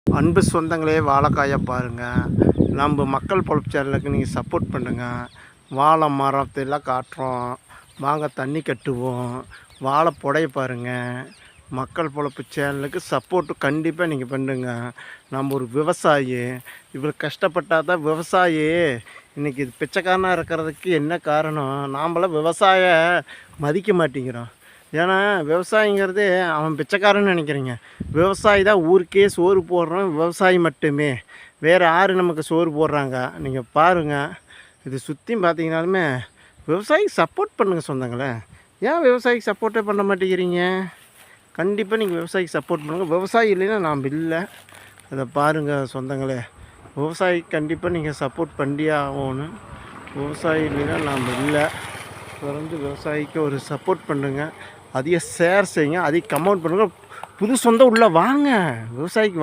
அன்பு சொந்தங்களே, வாழைக்காயை பாருங்கள். நம்ம மக்கள் பொழப்பு சேனலுக்கு நீங்கள் சப்போர்ட் பண்ணுங்கள். வாழை மரத்தெல்லாம் காட்டுறோம், வாங்க தண்ணி கட்டுவோம். வாழை புடைய பாருங்கள். மக்கள் பொழப்பு சேனலுக்கு சப்போர்ட்டு கண்டிப்பாக நீங்கள் பண்ணுங்க. நம்ம ஒரு விவசாயி, இவ்வளோ கஷ்டப்பட்டால் தான் விவசாயி இன்றைக்கி பிச்சைக்காரனாக இருக்கிறதுக்கு என்ன காரணம்? நாம்ளாம் விவசாய மதிக்க மாட்டேங்கிறோம். ஏன்னா விவசாயிங்கிறது அவன் பிச்சைக்காரன்னு நினைக்கிறீங்க. விவசாயி தான் ஊருக்கே சோறு போடுறோம், விவசாயி மட்டுமே. வேறு யார் நமக்கு சோறு போடுறாங்க? நீங்கள் பாருங்கள், இது சுற்றியும் பார்த்தீங்கனாலுமே விவசாயிக்கு சப்போர்ட் பண்ணுங்கள் சொந்தங்களே. ஏன் விவசாயிக்கு சப்போர்ட்டே பண்ண மாட்டேங்கிறீங்க? கண்டிப்பாக நீங்கள் விவசாயிக்கு சப்போர்ட் பண்ணுங்கள். விவசாயி இல்லைன்னா நாம் இல்லை. அதை பாருங்கள் சொந்தங்களே, விவசாயிக்கு கண்டிப்பாக நீங்கள் சப்போர்ட் பண்ணியே ஆகணும். விவசாயி இல்லைன்னா நாம் இல்லை. தொடர்ந்து விவசாயிக்கு ஒரு சப்போர்ட் பண்ணுங்கள். அதிக ஷேர் செய்யுங்க, அதிக கமெண்ட் பண்ணுங்கள். புது சொந்தம் உள்ளே வாங்க, விவசாயிக்கு